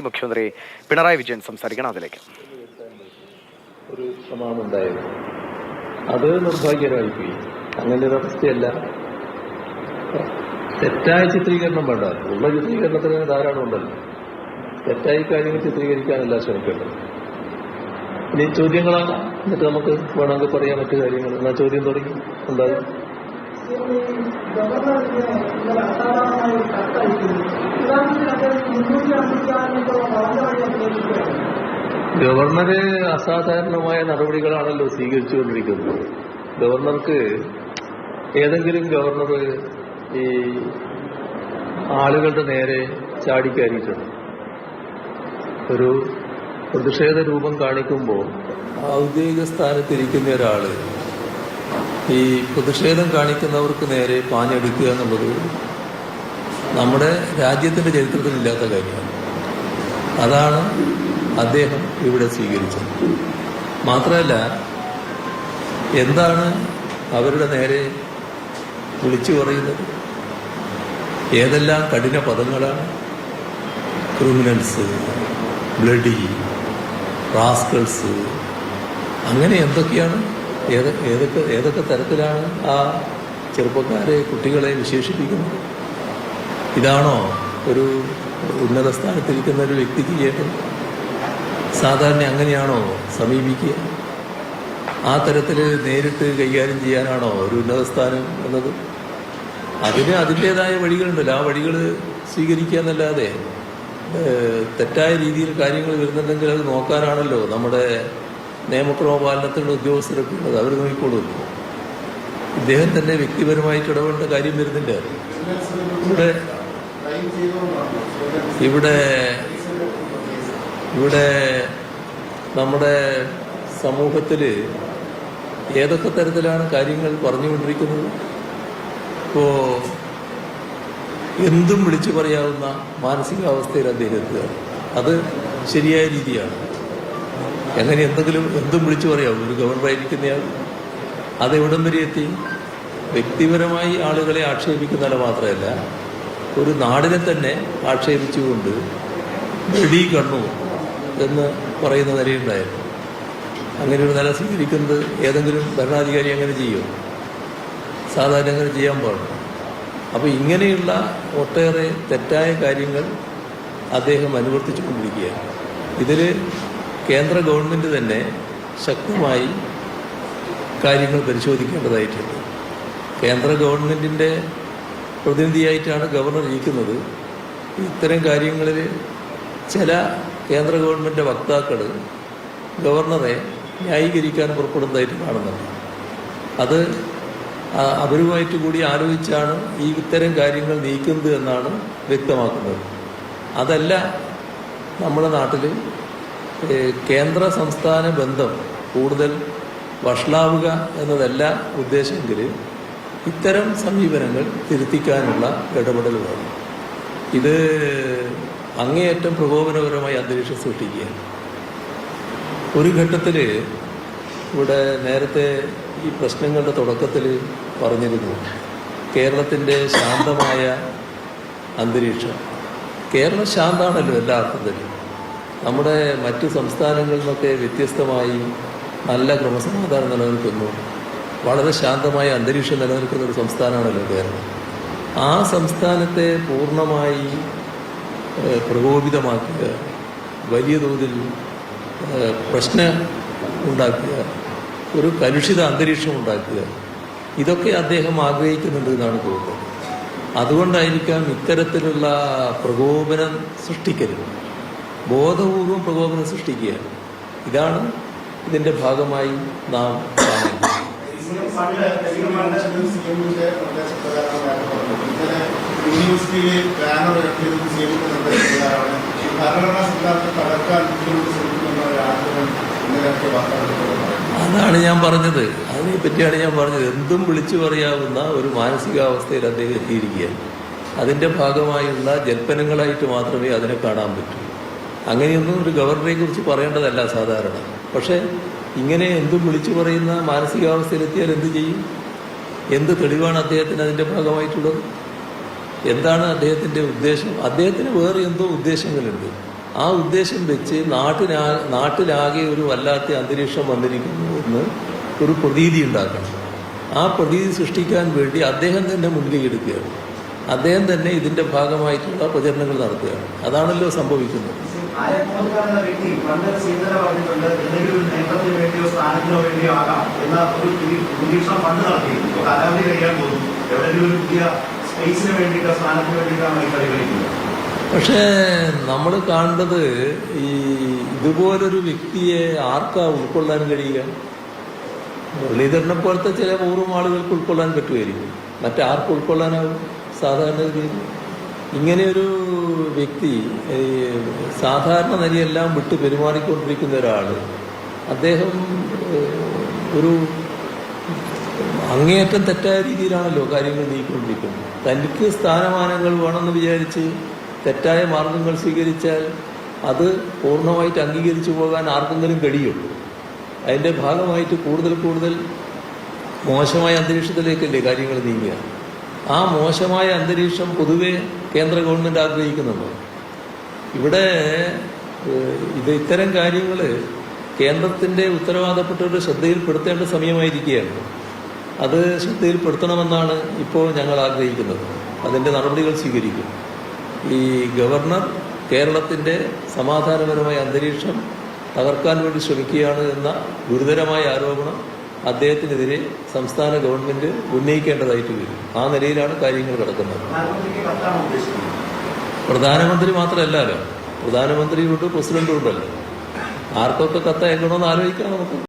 മുഖ്യമന്ത്രി പിണറായി വിജയൻ സംസാരിക്കണം. അതിലേക്ക് ഒരു ശ്രമമാണ് ഉണ്ടായത്. അത് നിർഭാഗ്യകരമായി പോയി. അങ്ങനെ ഒരു അവസ്ഥയല്ല. തെറ്റായ ചിത്രീകരണം വേണ്ട. ഉള്ള ചിത്രീകരണത്തിന് ധാരാളം ഉണ്ടല്ലോ. തെറ്റായ കാര്യങ്ങൾ ചിത്രീകരിക്കാനല്ല ശ്രമിക്കേണ്ടത്. ഇനി ചോദ്യങ്ങളാണ്. എന്നിട്ട് നമുക്ക് വേണമെങ്കിൽ പറയാൻ മറ്റു കാര്യങ്ങൾ. എന്നാ ചോദ്യം തുടങ്ങി ഉണ്ടാകും. ഗവർണറ് അസാധാരണമായ നടപടികളാണല്ലോ സ്വീകരിച്ചുകൊണ്ടിരിക്കുന്നത്. ഗവർണർക്ക് ഏതെങ്കിലും ഗവർണർ ഈ ആളുകളുടെ നേരെ ചാടിക്കയറിയിട്ടുണ്ട്. ഒരു പ്രതിഷേധ രൂപം കാണിക്കുമ്പോൾ ഔദ്യോഗിക സ്ഥാനത്തിരിക്കുന്ന ഒരാള് ഈ പ്രതിഷേധം കാണിക്കുന്നവർക്ക് നേരെ പാഞ്ഞെടുക്കുക എന്നുള്ളത് നമ്മുടെ രാജ്യത്തിന്റെ ചരിത്രത്തിലില്ലാത്ത കാര്യമാണ്. അതാണ് അദ്ദേഹം ഇവിടെ സ്വീകരിച്ചത്. മാത്രമല്ല, എന്താണ് അവരുടെ നേരെ വിളിച്ചു പറയുന്നത്? ഏതെല്ലാം കഠിന പദങ്ങളാണ്! ക്രിമിനൽസ്, ബ്ലഡി, റാസ്കൾസ്, അങ്ങനെ എന്തൊക്കെയാണ്, ഏതൊക്കെ തരത്തിലാണ് ആ ചെറുപ്പക്കാരെ, കുട്ടികളെ വിശേഷിപ്പിക്കുന്നത്? ഇതാണോ ഒരു ഉന്നത സ്ഥാനത്തിരിക്കുന്ന ഒരു വ്യക്തി ചെയ്യേണ്ടത്? സാധാരണ അങ്ങനെയാണോ സമീപിക്കുക? ആ തരത്തിൽ നേരിട്ട് കൈകാര്യം ചെയ്യാനാണോ ഒരു ഉന്നത സ്ഥാനം എന്നത്? അതിന് അതിൻ്റെതായ വഴികളുണ്ടല്ലോ. ആ വഴികൾ സ്വീകരിക്കുക എന്നല്ലാതെ തെറ്റായ രീതിയിൽ കാര്യങ്ങൾ വരുന്നുണ്ടെങ്കിൽ അത് നോക്കാനാണല്ലോ നമ്മുടെ നിയമക്രമപാലനത്തിലുള്ള ഉദ്യോഗസ്ഥരൊക്കെ ഉള്ളത്. അവർ നോക്കിക്കൊള്ളുമല്ലോ. ഇദ്ദേഹം തന്നെ വ്യക്തിപരമായിട്ട് ഇടപെടേണ്ട കാര്യം വരുന്നില്ല. ഇവിടെ നമ്മുടെ സമൂഹത്തിൽ ഏതൊക്കെ തരത്തിലാണ് കാര്യങ്ങൾ പറഞ്ഞുകൊണ്ടിരിക്കുന്നത്? ഇപ്പോൾ എന്തും വിളിച്ചു പറയാവുന്ന മാനസികാവസ്ഥയിൽ അദ്ദേഹം എത്തുക, അത് ശരിയായ രീതിയാണ്. എങ്ങനെ എന്തും വിളിച്ചു പറയാവും ഒരു ഗവർണറായിരിക്കുന്നയാൾ? അതെവിടം വരെ എത്തി? വ്യക്തിപരമായി ആളുകളെ ആക്ഷേപിക്കുന്നതല്ല, മാത്രമല്ല ഒരു നാടിനെ തന്നെ ആക്ഷേപിച്ചുകൊണ്ട് വെടി കണ്ണു എന്ന് പറയുന്ന നിലയുണ്ടായിരുന്നു. അങ്ങനെ ഒരു നില സ്വീകരിക്കുന്നത് ഏതെങ്കിലും ഭരണാധികാരി അങ്ങനെ ചെയ്യും? സാധാരണ അങ്ങനെ ചെയ്യാൻ പാടില്ല. അപ്പോൾ ഇങ്ങനെയുള്ള ഒട്ടേറെ തെറ്റായ കാര്യങ്ങൾ അദ്ദേഹം അനുവർത്തിച്ചുകൊണ്ടിരിക്കുകയാണ്. ഇതിൽ കേന്ദ്ര ഗവൺമെൻറ് തന്നെ ശക്തമായി കാര്യങ്ങൾ പരിശോധിക്കേണ്ടതായിട്ടുണ്ട്. കേന്ദ്ര ഗവൺമെൻറ്റിൻ്റെ പ്രതിനിധിയായിട്ടാണ് ഗവർണർ ഇരിക്കുന്നത്. ഇത്തരം കാര്യങ്ങളിൽ ചില കേന്ദ്ര ഗവൺമെൻറ് വക്താക്കൾ ഗവർണറെ ന്യായീകരിക്കാൻ പുറപ്പെടുന്നതായിട്ട് കാണുന്നുണ്ട്. അത് അവരുമായിട്ട് കൂടി ആലോചിച്ചാണ് ഈ ഇത്തരം കാര്യങ്ങൾ നീക്കുന്നത് എന്നാണ് വ്യക്തമാക്കുന്നത്. അതല്ല നമ്മുടെ നാട്ടിൽ കേന്ദ്ര സംസ്ഥാന ബന്ധം കൂടുതൽ വഷളാവുക എന്നതല്ല ഉദ്ദേശമെങ്കിൽ ഇത്തരം സമീപനങ്ങൾ തിരുത്തിക്കാനുള്ള ഇടപെടൽ വേണം. ഇത് അങ്ങേയറ്റം പ്രകോപനപരമായ അന്തരീക്ഷം സൃഷ്ടിക്കുകയാണ്. ഒരു ഘട്ടത്തിൽ ഇവിടെ നേരത്തെ ഈ പ്രശ്നങ്ങളുടെ തുടക്കത്തിൽ പറഞ്ഞിരുന്നു, കേരളത്തിൻ്റെ ശാന്തമായ അന്തരീക്ഷം. കേരളം ശാന്തമാണല്ലോ എല്ലാ അർത്ഥത്തിലും. നമ്മുടെ മറ്റു സംസ്ഥാനങ്ങളിൽ നിന്നൊക്കെ വ്യത്യസ്തമായി നല്ല ക്രമസമാധാനം നിലനിൽക്കുന്നു, വളരെ ശാന്തമായ അന്തരീക്ഷം നിലനിൽക്കുന്ന ഒരു സംസ്ഥാനമാണല്ലോ കേരളം. ആ സംസ്ഥാനത്തെ പൂർണ്ണമായി പ്രകോപിതമാക്കുക, വലിയ തോതിൽ പ്രശ്നം ഉണ്ടാക്കുക, ഒരു കലുഷിത അന്തരീക്ഷം ഉണ്ടാക്കുക, ഇതൊക്കെ അദ്ദേഹം ആഗ്രഹിക്കുന്നുണ്ട് എന്നാണ് തോന്നുന്നത്. അതുകൊണ്ടായിരിക്കാം ഇത്തരത്തിലുള്ള പ്രകോപനം സൃഷ്ടിക്കരുത്, ബോധപൂർവം പ്രകോപനം സൃഷ്ടിക്കുക. ഇതാണ് ഇതിൻ്റെ ഭാഗമായി നാം കാണുന്നത്. അതാണ് ഞാൻ പറഞ്ഞത്. അതിനെപ്പറ്റിയാണ് ഞാൻ പറഞ്ഞത്. എന്തും വിളിച്ചു പറയാവുന്ന ഒരു മാനസികാവസ്ഥയിൽ അദ്ദേഹം എത്തിയിരിക്കുകയാണ്. അതിൻ്റെ ഭാഗമായുള്ള ജൽപ്പനങ്ങളായിട്ട് മാത്രമേ അതിനെ കാണാൻ പറ്റൂ. അങ്ങനെയൊന്നും ഒരു ഗവർണറെ കുറിച്ച് പറയേണ്ടതല്ല സാധാരണ. പക്ഷേ ഇങ്ങനെ എന്തും വിളിച്ചു പറയുന്ന മാനസികാവസ്ഥയിലെത്തിയാൽ എന്ത് ചെയ്യും? എന്ത് തെളിവാണ് അദ്ദേഹത്തിന് അതിൻ്റെ ഭാഗമായിട്ടുള്ളത്? എന്താണ് അദ്ദേഹത്തിൻ്റെ ഉദ്ദേശം? അദ്ദേഹത്തിന് വേറെ എന്തോ ഉദ്ദേശങ്ങളുണ്ട്. ആ ഉദ്ദേശം വെച്ച് നാട്ടിലാകെ ഒരു വല്ലാത്ത അന്തരീക്ഷം വന്നിരിക്കുന്നു എന്ന് ഒരു പ്രതീതി ഉണ്ടാക്കണം. ആ പ്രതീതി സൃഷ്ടിക്കാൻ വേണ്ടി അദ്ദേഹം തന്നെ മുൻകൈ എടുക്കുകയാണ്. അദ്ദേഹം തന്നെ ഇതിൻ്റെ ഭാഗമായിട്ടുള്ള പ്രചരണങ്ങൾ നടത്തുകയാണ്. അതാണല്ലോ സംഭവിക്കുന്നത്. വ്യക്തി പണ്ട് സീതന പറഞ്ഞിട്ടുണ്ട്, എന്തെങ്കിലും ഒരു നേട്ടത്തിന് വേണ്ടിയോ സ്ഥാനത്തിനോ വേണ്ടിയോ ആകാം എന്ന ഒരു നിരീക്ഷണം പണ്ട് നടത്തിയിരുന്നു. കാലാവധി കഴിയാൻ പോകും, എവിടെയെങ്കിലും ഒരു പുതിയ സ്പേസിന് വേണ്ടിയിട്ടോ സ്ഥാനത്തിന് വേണ്ടിയിട്ടാണ് ഈ കളി കളിക്കുന്നത്. പക്ഷേ നമ്മൾ കാണേണ്ടത് ഈ ഇതുപോലൊരു വ്യക്തിയെ ആർക്കാ ഉൾക്കൊള്ളാൻ കഴിയുക? മുരളീധരനെ പോലത്തെ ചില പൂർവ്വം ആളുകൾക്ക് ഉൾക്കൊള്ളാൻ പറ്റുമായിരിക്കും, മറ്റാർക്ക് ഉൾക്കൊള്ളാനാവും? സാധാരണഗതിയിൽ ഇങ്ങനെയൊരു വ്യക്തി സാധാരണ നിലയെല്ലാം വിട്ട് പെരുമാറിക്കൊണ്ടിരിക്കുന്ന ഒരാൾ, അദ്ദേഹം ഒരു അങ്ങേയറ്റം തെറ്റായ രീതിയിലാണല്ലോ കാര്യങ്ങൾ നീക്കിക്കൊണ്ടിരിക്കുന്നത്. തനിക്ക് സ്ഥാനമാനങ്ങൾ വേണമെന്ന് വിചാരിച്ച് തെറ്റായ മാർഗങ്ങൾ സ്വീകരിച്ചാൽ അത് പൂർണ്ണമായിട്ട് അംഗീകരിച്ചു പോകാൻ ആർക്കെങ്കിലും കഴിയുള്ളൂ. അതിൻ്റെ ഭാഗമായിട്ട് കൂടുതൽ മോശമായ അന്തരീക്ഷത്തിലേക്കല്ലേ കാര്യങ്ങൾ നീങ്ങുക. ആ മോശമായ അന്തരീക്ഷം പൊതുവെ കേന്ദ്ര ഗവൺമെൻറ് ആഗ്രഹിക്കുന്നുണ്ടോ? ഇവിടെ ഇത്തരം കാര്യങ്ങൾ കേന്ദ്രത്തിൻ്റെ ഉത്തരവാദപ്പെട്ടവരുടെ ശ്രദ്ധയിൽപ്പെടുത്തേണ്ട സമയമായിരിക്കുകയാണ്. അത് ശ്രദ്ധയിൽപ്പെടുത്തണമെന്നാണ് ഇപ്പോൾ ഞങ്ങൾ ആഗ്രഹിക്കുന്നത്. അതിൻ്റെ നടപടികൾ സ്വീകരിക്കും. ഈ ഗവർണർ കേരളത്തിൻ്റെ സമാധാനപരമായ അന്തരീക്ഷം തകർക്കാൻ വേണ്ടി ശ്രമിക്കുകയാണ് എന്ന ഗുരുതരമായ ആരോപണം അദ്ദേഹത്തിനെതിരെ സംസ്ഥാന ഗവൺമെന്റ് ഉന്നയിക്കേണ്ടതായിട്ട് വരും. ആ നിലയിലാണ് കാര്യങ്ങൾ കിടക്കുന്നത്. പ്രധാനമന്ത്രി മാത്രമല്ലല്ലോ, പ്രധാനമന്ത്രിയുണ്ട്, പ്രസിഡന്റും ഉണ്ടല്ലോ. ആർക്കൊക്കെ കത്തയക്കണമെന്ന് ആലോചിക്കാം നമുക്ക്.